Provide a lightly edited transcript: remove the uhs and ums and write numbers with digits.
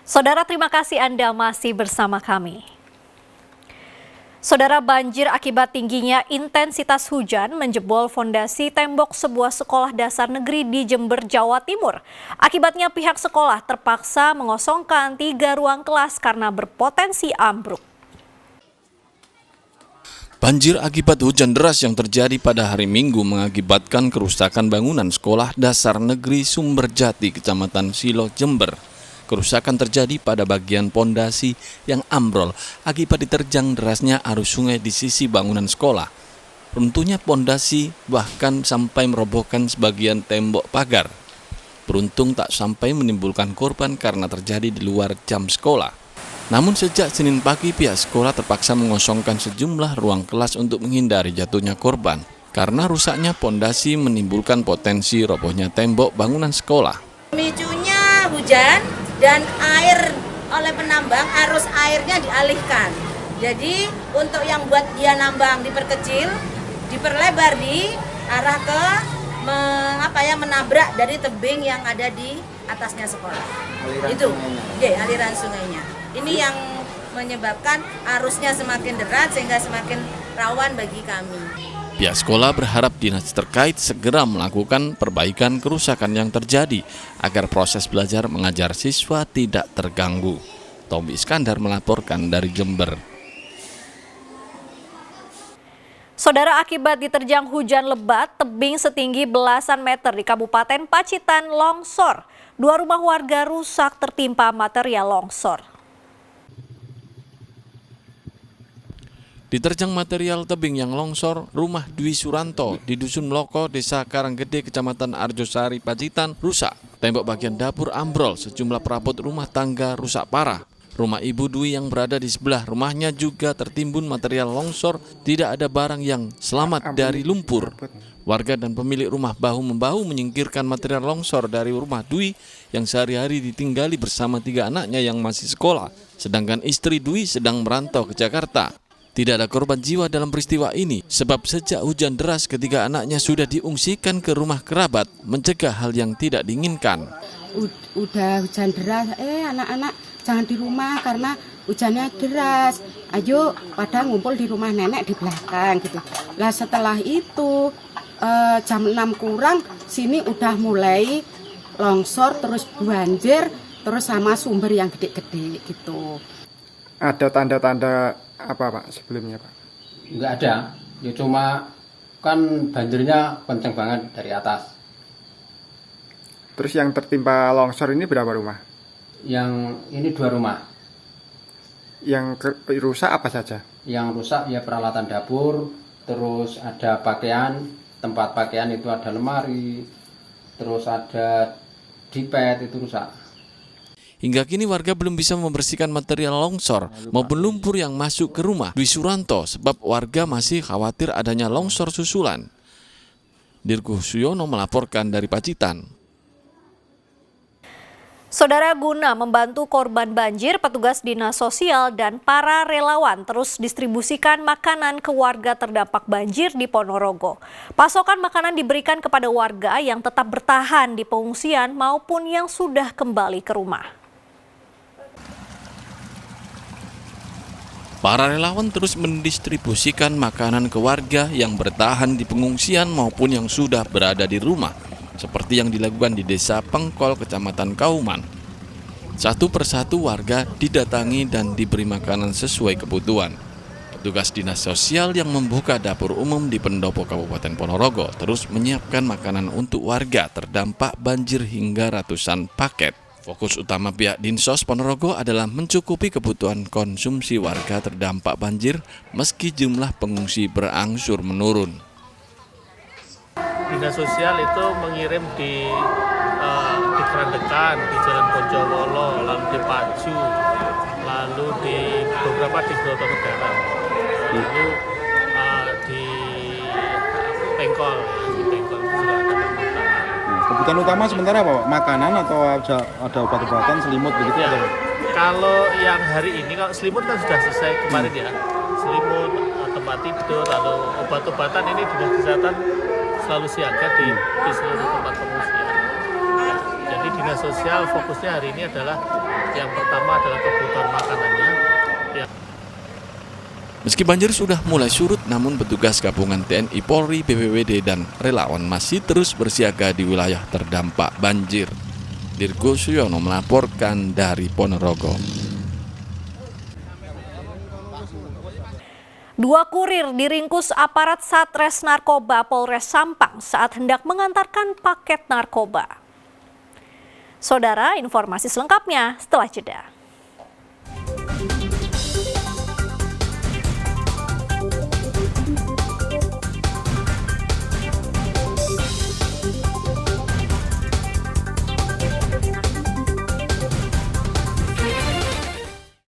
Saudara, terima kasih Anda masih bersama kami. Saudara, banjir akibat tingginya intensitas hujan menjebol fondasi tembok sebuah sekolah dasar negeri di Jember, Jawa Timur. Akibatnya pihak sekolah terpaksa mengosongkan 3 ruang kelas karena berpotensi ambruk. Banjir akibat hujan deras yang terjadi pada hari Minggu mengakibatkan kerusakan bangunan sekolah dasar negeri Sumberjati, Kecamatan Silo, Jember. Kerusakan terjadi pada bagian pondasi yang ambrol akibat diterjang derasnya arus sungai di sisi bangunan sekolah. Runtuhnya pondasi bahkan sampai merobohkan sebagian tembok pagar. Beruntung tak sampai menimbulkan korban karena terjadi di luar jam sekolah. Namun sejak Senin pagi pihak sekolah terpaksa mengosongkan sejumlah ruang kelas untuk menghindari jatuhnya korban. Karena rusaknya pondasi menimbulkan potensi robohnya tembok bangunan sekolah. Pemicunya hujan dan air oleh penambang, arus airnya dialihkan. Jadi untuk yang buat dia nambang diperkecil, diperlebar di arah ke menabrak dari tebing yang ada di atasnya sekolah. Aliran sungainya. Ini yang menyebabkan arusnya semakin deras sehingga semakin rawan bagi kami. Pihak sekolah berharap dinas terkait segera melakukan perbaikan kerusakan yang terjadi agar proses belajar mengajar siswa tidak terganggu. Tommy Iskandar melaporkan dari Jember. Saudara, akibat diterjang hujan lebat, tebing setinggi belasan meter di Kabupaten Pacitan longsor. 2 rumah warga rusak tertimpa material longsor. Diterjang material tebing yang longsor, rumah Dwi Suranto di Dusun Loko, Desa Karanggede, Kecamatan Arjosari, Pacitan rusak. Tembok bagian dapur ambrol, sejumlah perabot rumah tangga rusak parah. Rumah Ibu Dwi yang berada di sebelah rumahnya juga tertimbun material longsor, tidak ada barang yang selamat dari lumpur. Warga dan pemilik rumah bahu-membahu menyingkirkan material longsor dari rumah Dwi yang sehari-hari ditinggali bersama 3 anaknya yang masih sekolah, sedangkan istri Dwi sedang merantau ke Jakarta. Tidak ada korban jiwa dalam peristiwa ini, sebab sejak hujan deras ketiga anaknya sudah diungsikan ke rumah kerabat, mencegah hal yang tidak diinginkan. Udah hujan deras, anak-anak jangan di rumah karena hujannya deras. Ayo pada ngumpul di rumah nenek di belakang gitu. Lah setelah itu jam 6 kurang sini udah mulai longsor, terus banjir, terus sama sumber yang gede-gede gitu. Ada tanda-tanda apa Pak sebelumnya Pak? Enggak ada, ya cuma kan banjirnya kenceng banget dari atas. Terus yang tertimpa longsor ini berapa rumah? Yang ini 2 rumah. Yang rusak apa saja? Yang rusak ya peralatan dapur, terus ada pakaian, tempat pakaian itu ada lemari, terus ada dipet itu rusak. Hingga kini warga belum bisa membersihkan material longsor maupun lumpur yang masuk ke rumah Dwi Suranto sebab warga masih khawatir adanya longsor susulan. Dirgo Suyono melaporkan dari Pacitan. Saudara, guna membantu korban banjir, petugas dinas sosial dan para relawan terus distribusikan makanan ke warga terdampak banjir di Ponorogo. Pasokan makanan diberikan kepada warga yang tetap bertahan di pengungsian maupun yang sudah kembali ke rumah. Para relawan terus mendistribusikan makanan ke warga yang bertahan di pengungsian maupun yang sudah berada di rumah, seperti yang dilakukan di Desa Pengkol, Kecamatan Kauman. Satu persatu warga didatangi dan diberi makanan sesuai kebutuhan. Petugas dinas sosial yang membuka dapur umum di Pendopo, Kabupaten Ponorogo terus menyiapkan makanan untuk warga terdampak banjir hingga ratusan paket. Fokus utama pihak Dinsos Ponorogo adalah mencukupi kebutuhan konsumsi warga terdampak banjir meski jumlah pengungsi berangsur menurun. Dinas sosial itu mengirim di Kerandekan, di Jalan Bonjowolo, lalu di Paju, lalu di beberapa di Brotonegara, lalu di Pengkol itu juga ada makanan. Kebutuhan utama sementara apa Pak? Makanan atau ada obat-obatan, selimut begitu? Ya, kalau yang hari ini, kalau selimut kan sudah selesai kemarin ya. Selimut, tempat tidur, lalu obat-obatan ini dinas kesehatan selalu siaga di seluruh tempat pengungsian. Jadi Dinas Sosial fokusnya hari ini adalah yang pertama adalah kebutuhan makanannya. Meski banjir sudah mulai surut, namun petugas gabungan TNI, Polri, BPBD, dan relawan masih terus bersiaga di wilayah terdampak banjir. Dirgo Suyono melaporkan dari Ponorogo. 2 kurir diringkus aparat Satres Narkoba Polres Sampang saat hendak mengantarkan paket narkoba. Saudara, informasi selengkapnya setelah jeda.